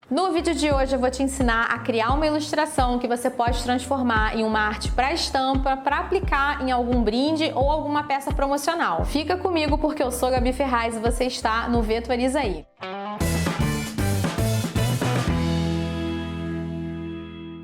No vídeo de hoje eu vou te ensinar a criar uma ilustração que você pode transformar em uma arte para estampa, para aplicar em algum brinde ou alguma peça promocional. Fica comigo porque eu sou Gabi Ferraz e você está no Vetoriza Aí.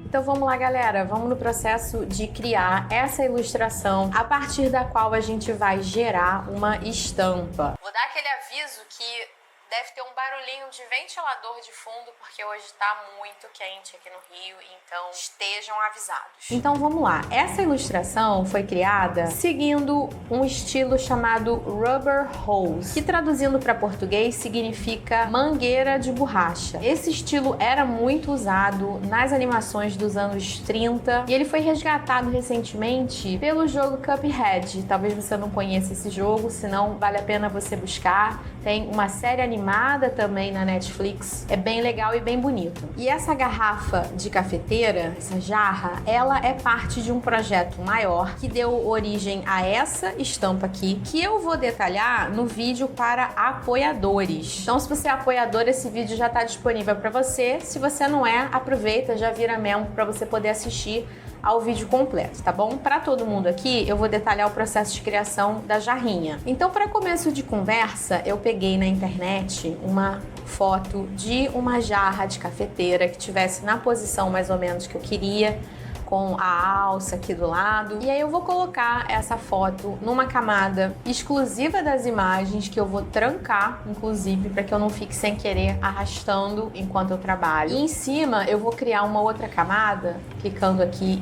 Então vamos lá, galera, vamos no processo de criar essa ilustração a partir da qual a gente vai gerar uma estampa. Vou dar aquele aviso que deve ter um barulhinho de ventilador de fundo, porque hoje tá muito quente aqui no Rio, então estejam avisados. Então vamos lá, essa ilustração foi criada seguindo um estilo chamado Rubber Hose, que traduzindo para português significa mangueira de borracha. Esse estilo era muito usado nas animações dos anos 30 e ele foi resgatado recentemente pelo jogo Cuphead. Talvez você não conheça esse jogo, senão vale a pena você buscar. Tem uma série animada também na Netflix, é bem legal e bem bonito. E essa garrafa de cafeteira, essa jarra, ela é parte de um projeto maior que deu origem a essa estampa aqui, que eu vou detalhar no vídeo para apoiadores. Então, se você é apoiador, esse vídeo já está disponível para você. Se você não é, aproveita, já vira membro para você poder assistir ao vídeo completo, tá bom? Para todo mundo aqui, eu vou detalhar o processo de criação da jarrinha. Então, para começo de conversa, eu peguei na internet uma foto de uma jarra de cafeteira que tivesse na posição mais ou menos que eu queria, com a alça aqui do lado. E aí eu vou colocar essa foto numa camada exclusiva das imagens que eu vou trancar, inclusive, para que eu não fique sem querer arrastando enquanto eu trabalho. E em cima eu vou criar uma outra camada, clicando aqui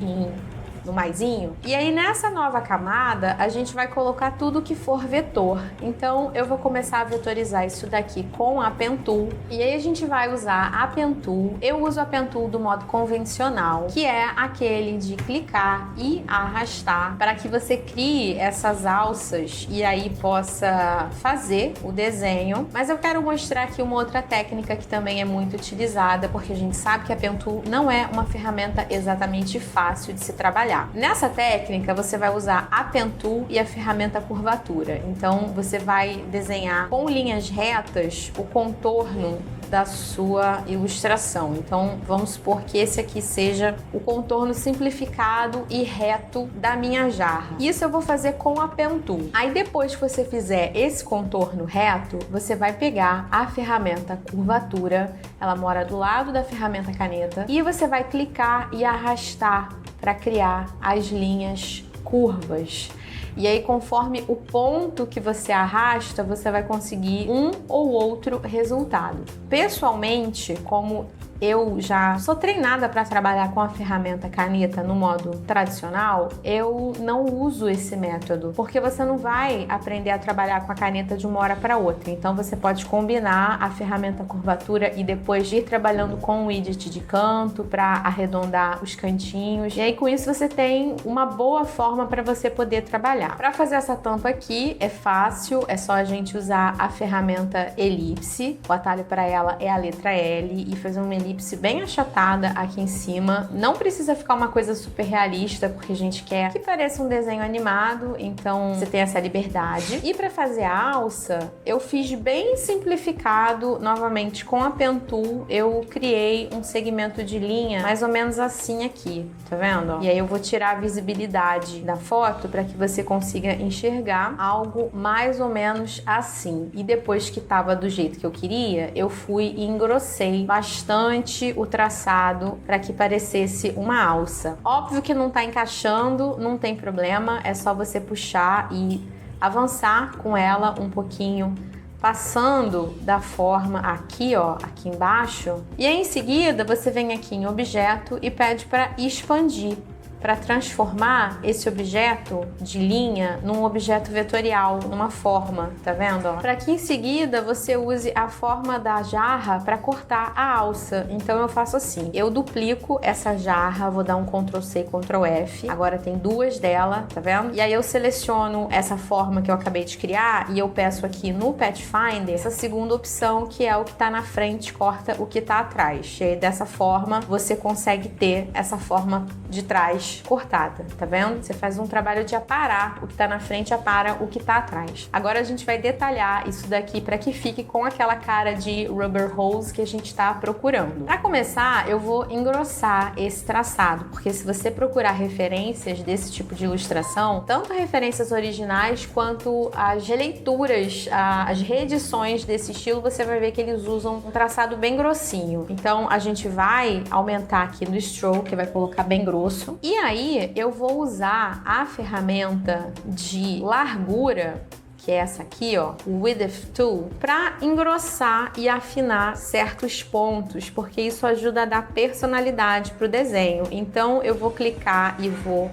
no maisinho. E aí nessa nova camada a gente vai colocar tudo que for vetor. Então eu vou começar a vetorizar isso daqui com a Pen Tool. E aí a gente vai usar a Pen Tool. Eu uso a Pen Tool do modo convencional, que é aquele de clicar e arrastar para que você crie essas alças e aí possa fazer o desenho. Mas eu quero mostrar aqui uma outra técnica que também é muito utilizada, porque a gente sabe que a Pen Tool não é uma ferramenta exatamente fácil de se trabalhar. Nessa técnica, você vai usar a Pen Tool e a ferramenta curvatura. Então, você vai desenhar com linhas retas o contorno da sua ilustração. Então, vamos supor que esse aqui seja o contorno simplificado e reto da minha jarra. Isso eu vou fazer com a Pen Tool. Aí, depois que você fizer esse contorno reto, você vai pegar a ferramenta curvatura, ela mora do lado da ferramenta caneta, e você vai clicar e arrastar para criar as linhas curvas. E aí, conforme o ponto que você arrasta, você vai conseguir um ou outro resultado. Pessoalmente, como eu já sou treinada para trabalhar com a ferramenta caneta no modo tradicional, eu não uso esse método, porque você não vai aprender a trabalhar com a caneta de uma hora para outra. Então você pode combinar a ferramenta curvatura e depois ir trabalhando com o widget de canto para arredondar os cantinhos. E aí com isso você tem uma boa forma para você poder trabalhar. Para fazer essa tampa aqui é fácil, é só a gente usar a ferramenta elipse. O atalho para ela é a letra L e fazer uma elipse bem achatada aqui em cima. Não precisa ficar uma coisa super realista, porque a gente quer que pareça um desenho animado, então você tem essa liberdade. E para fazer a alça, eu fiz bem simplificado, novamente com a Pen Tool, eu criei um segmento de linha mais ou menos assim aqui, tá vendo? E aí eu vou tirar a visibilidade da foto para que você consiga enxergar algo mais ou menos assim. E depois que tava do jeito que eu queria, eu fui e engrossei bastante o traçado para que parecesse uma alça. Óbvio que não tá encaixando, não tem problema, é só você puxar e avançar com ela um pouquinho, passando da forma aqui, ó, aqui embaixo. E aí em seguida você vem aqui em objeto e pede para expandir, para transformar esse objeto de linha num objeto vetorial, numa forma, tá vendo? Para que em seguida você use a forma da jarra para cortar a alça. Então eu faço assim, eu duplico essa jarra, vou dar um Ctrl+C, Ctrl+F, agora tem duas dela, tá vendo? E aí eu seleciono essa forma que eu acabei de criar e eu peço aqui no Pathfinder essa segunda opção, que é o que tá na frente, corta o que tá atrás. E aí dessa forma você consegue ter essa forma de trás atrás cortada, tá vendo? Você faz um trabalho de aparar o que tá na frente, apara o que tá atrás. Agora a gente vai detalhar isso daqui para que fique com aquela cara de rubber hose que a gente tá procurando. Para começar, eu vou engrossar esse traçado, porque se você procurar referências desse tipo de ilustração, tanto referências originais quanto as releituras, as reedições desse estilo, você vai ver que eles usam um traçado bem grossinho. Então a gente vai aumentar aqui no stroke, vai colocar bem grosso. E aí eu vou usar a ferramenta de largura, que é essa aqui, ó, o Width Tool, para engrossar e afinar certos pontos, porque isso ajuda a dar personalidade pro desenho. Então eu vou clicar e vou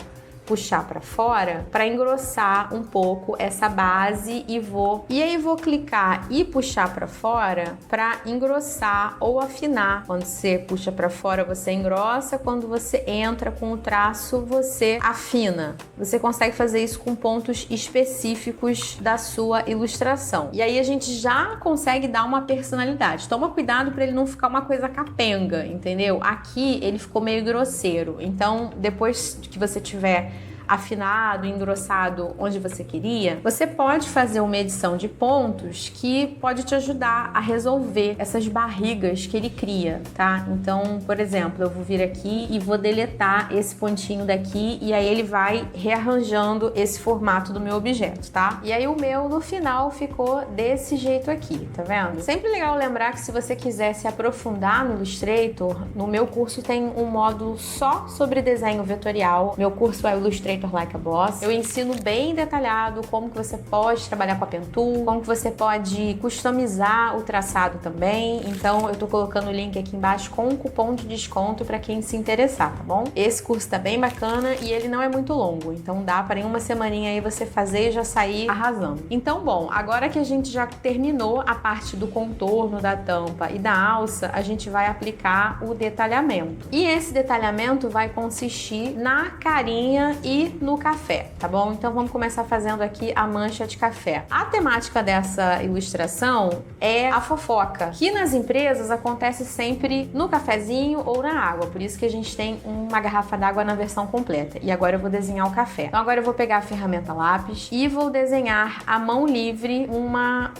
puxar para fora para engrossar um pouco essa base e aí vou clicar e puxar para fora para engrossar ou afinar. Quando você puxa para fora, você engrossa, quando você entra com o traço, você afina. Você consegue fazer isso com pontos específicos da sua ilustração. E aí a gente já consegue dar uma personalidade. Toma cuidado para ele não ficar uma coisa capenga, entendeu? Aqui ele ficou meio grosseiro. Então, depois que você tiver afinado, engrossado onde você queria, você pode fazer uma edição de pontos que pode te ajudar a resolver essas barrigas que ele cria, tá? Então, por exemplo, eu vou vir aqui e vou deletar esse pontinho daqui e aí ele vai rearranjando esse formato do meu objeto, tá? E aí o meu, no final, ficou desse jeito aqui, tá vendo? Sempre legal lembrar que se você quiser se aprofundar no Illustrator, no meu curso tem um módulo só sobre desenho vetorial. Meu curso é o Illustrator Like a Boss. Eu ensino bem detalhado como que você pode trabalhar com a Pen Tool, como que você pode customizar o traçado também. Então eu tô colocando o link aqui embaixo com um cupom de desconto para quem se interessar, tá bom? Esse curso tá bem bacana e ele não é muito longo, então dá para em uma semaninha aí você fazer e já sair arrasando. Então, bom, agora que a gente já terminou a parte do contorno da tampa e da alça, a gente vai aplicar o detalhamento. E esse detalhamento vai consistir na carinha e no café, tá bom? Então vamos começar fazendo aqui a mancha de café. A temática dessa ilustração é a fofoca, que nas empresas acontece sempre no cafezinho ou na água, por isso que a gente tem uma garrafa d'água na versão completa. E agora eu vou desenhar o café. Então agora eu vou pegar a ferramenta lápis e vou desenhar à mão livre uma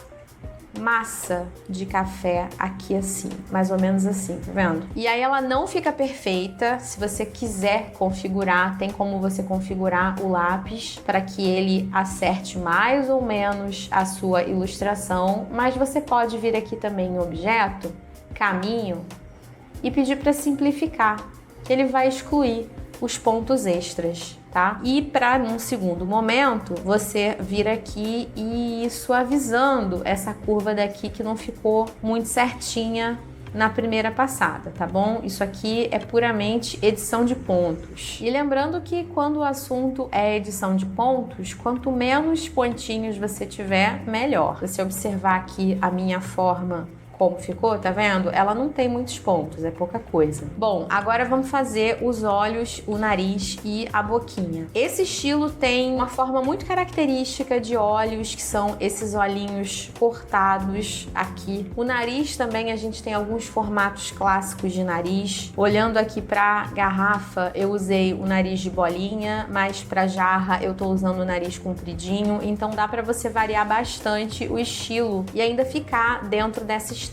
massa de café aqui assim, mais ou menos assim, tá vendo? E aí ela não fica perfeita. Se você quiser configurar, tem como você configurar o lápis para que ele acerte mais ou menos a sua ilustração, mas você pode vir aqui também em objeto, caminho, e pedir para simplificar, que ele vai excluir os pontos extras, tá? E para num segundo momento, você vir aqui e ir suavizando essa curva daqui que não ficou muito certinha na primeira passada, tá bom? Isso aqui é puramente edição de pontos. E lembrando que quando o assunto é edição de pontos, quanto menos pontinhos você tiver, melhor. Se você observar aqui a minha forma como ficou, tá vendo? Ela não tem muitos pontos, é pouca coisa. Bom, agora vamos fazer os olhos, o nariz e a boquinha. Esse estilo tem uma forma muito característica de olhos, que são esses olhinhos cortados aqui. O nariz também, a gente tem alguns formatos clássicos de nariz. Olhando aqui pra garrafa, eu usei o nariz de bolinha, mas pra jarra eu tô usando o nariz compridinho, então dá pra você variar bastante o estilo e ainda ficar dentro dessa estética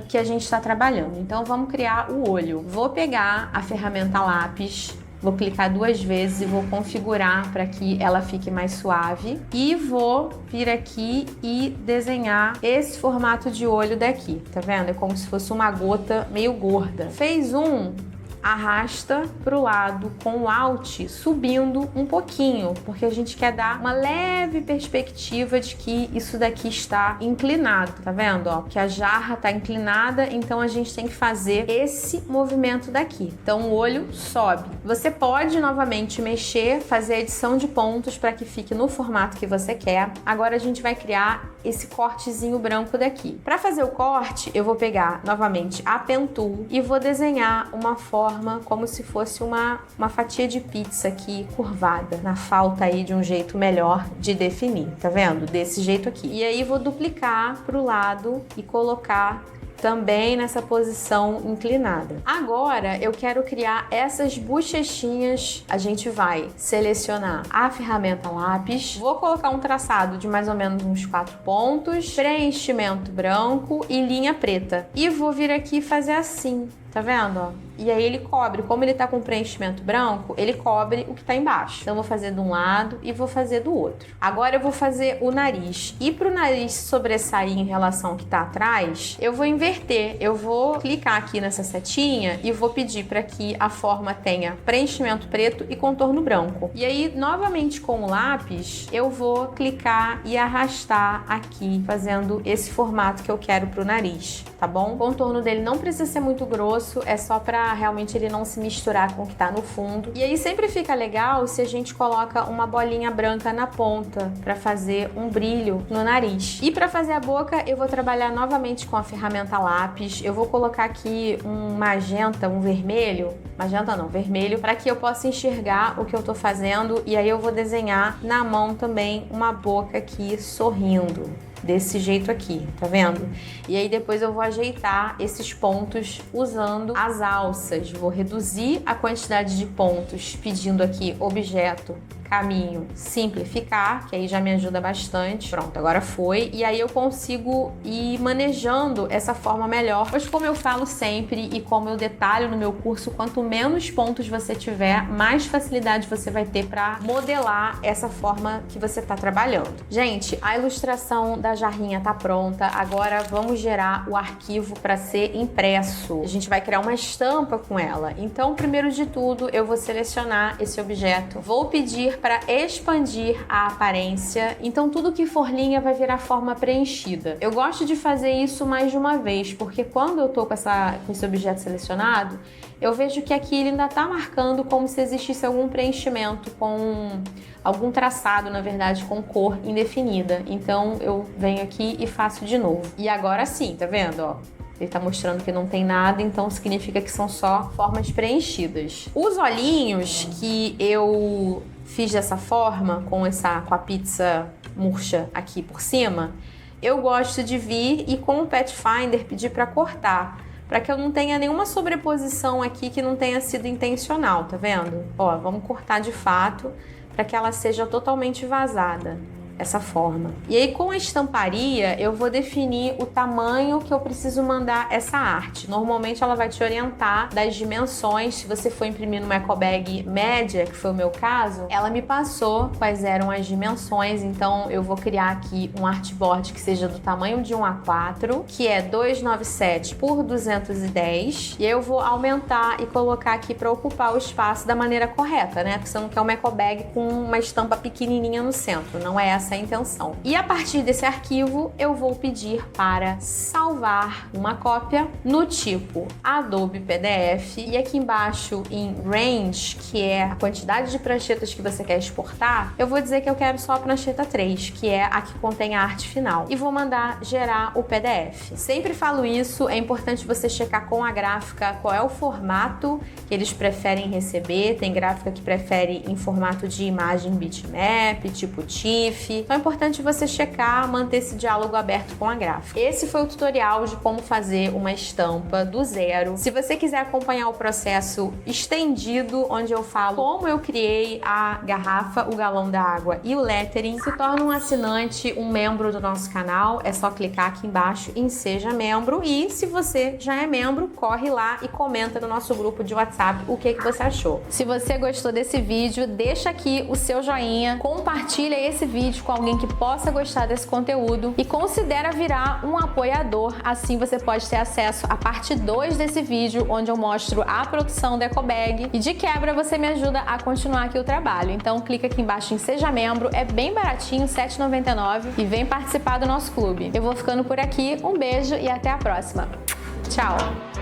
que a gente está trabalhando. Então vamos criar o olho. Vou pegar a ferramenta lápis, vou clicar 2 vezes e vou configurar para que ela fique mais suave e vou vir aqui e desenhar esse formato de olho daqui, tá vendo? É como se fosse uma gota meio gorda. Fez um, arrasta para o lado com o Alt subindo um pouquinho, porque a gente quer dar uma leve perspectiva de que isso daqui está inclinado, tá vendo? Ó, que a jarra está inclinada, então a gente tem que fazer esse movimento daqui. Então o olho sobe. Você pode novamente mexer, fazer a edição de pontos para que fique no formato que você quer. Agora a gente vai criar esse cortezinho branco daqui. Para fazer o corte, eu vou pegar novamente a Pen Tool e vou desenhar uma forma como se fosse uma fatia de pizza aqui curvada, na falta aí de um jeito melhor de definir, tá vendo? Desse jeito aqui. E aí vou duplicar pro lado e colocar também nessa posição inclinada. Agora eu quero criar essas bochechinhas. A gente vai selecionar a ferramenta lápis, vou colocar um traçado de mais ou menos uns 4 pontos, preenchimento branco e linha preta. E vou vir aqui e fazer assim. Tá vendo, ó? E aí ele cobre, como ele tá com preenchimento branco, ele cobre o que tá embaixo. Então eu vou fazer de um lado e vou fazer do outro. Agora eu vou fazer o nariz. E pro nariz sobressair em relação ao que tá atrás, eu vou inverter. Eu vou clicar aqui nessa setinha e vou pedir para que a forma tenha preenchimento preto e contorno branco. E aí, novamente com o lápis, eu vou clicar e arrastar aqui, fazendo esse formato que eu quero pro nariz, tá bom? O contorno dele não precisa ser muito grosso, é só para realmente ele não se misturar com o que tá no fundo. E aí sempre fica legal se a gente coloca uma bolinha branca na ponta para fazer um brilho no nariz. E para fazer a boca eu vou trabalhar novamente com a ferramenta lápis. Eu vou colocar aqui um magenta, um vermelho, magenta não, vermelho, para que eu possa enxergar o que eu tô fazendo, e aí eu vou desenhar na mão também uma boca aqui sorrindo. Desse jeito aqui, tá vendo? E aí depois eu vou ajeitar esses pontos usando as alças. Vou reduzir a quantidade de pontos pedindo aqui objeto, caminho, simplificar, que aí já me ajuda bastante. Pronto, agora foi. E aí eu consigo ir manejando essa forma melhor. Pois como eu falo sempre e como eu detalho no meu curso, quanto menos pontos você tiver, mais facilidade você vai ter para modelar essa forma que você está trabalhando. Gente, a ilustração da jarrinha tá pronta. Agora vamos gerar o arquivo para ser impresso. A gente vai criar uma estampa com ela. Então, primeiro de tudo, eu vou selecionar esse objeto. Vou pedir para expandir a aparência, então tudo que for linha vai virar forma preenchida. Eu gosto de fazer isso mais de uma vez, porque quando eu tô com esse objeto selecionado, eu vejo que aqui ele ainda tá marcando como se existisse algum preenchimento, com algum traçado, na verdade, com cor indefinida. Então eu venho aqui e faço de novo. E agora sim, tá vendo, ó? Ele tá mostrando que não tem nada, então significa que são só formas preenchidas. Os olhinhos que eu fiz dessa forma, com a pizza murcha aqui por cima, eu gosto de vir e com o Pathfinder pedir para cortar, para que eu não tenha nenhuma sobreposição aqui que não tenha sido intencional, tá vendo? Ó, vamos cortar de fato para que ela seja totalmente vazada. Essa forma. E aí com a estamparia eu vou definir o tamanho que eu preciso mandar essa arte. Normalmente ela vai te orientar das dimensões. Se você for imprimir numa eco bag média, que foi o meu caso, ela me passou quais eram as dimensões. Então eu vou criar aqui um artboard que seja do tamanho de um A4, que é 297 por 210, e eu vou aumentar e colocar aqui para ocupar o espaço da maneira correta, né? Porque você não quer uma eco bag com uma estampa pequenininha no centro, não é essa a intenção. E a partir desse arquivo eu vou pedir para salvar uma cópia no tipo Adobe PDF, e aqui embaixo em Range, que é a quantidade de pranchetas que você quer exportar, eu vou dizer que eu quero só a prancheta 3, que é a que contém a arte final, e vou mandar gerar o PDF. Sempre falo isso, é importante você checar com a gráfica qual é o formato que eles preferem receber. Tem gráfica que prefere em formato de imagem bitmap, tipo TIFF. Então é importante você checar, manter esse diálogo aberto com a gráfica. Esse foi o tutorial de como fazer uma estampa do zero. Se você quiser acompanhar o processo estendido, onde eu falo como eu criei a garrafa, o galão d'água e o lettering, se torna um assinante, um membro do nosso canal. É só clicar aqui embaixo em Seja Membro, e se você já é membro, corre lá e comenta no nosso grupo de WhatsApp o que você achou. Se você gostou desse vídeo, deixa aqui o seu joinha, compartilha esse vídeo com alguém que possa gostar desse conteúdo e considera virar um apoiador. Assim você pode ter acesso à parte 2 desse vídeo, onde eu mostro a produção da eco bag, e de quebra você me ajuda a continuar aqui o trabalho. Então clica aqui embaixo em Seja Membro, é bem baratinho, R$ 7,99, e vem participar do nosso clube. Eu vou ficando por aqui, um beijo e até a próxima. Tchau!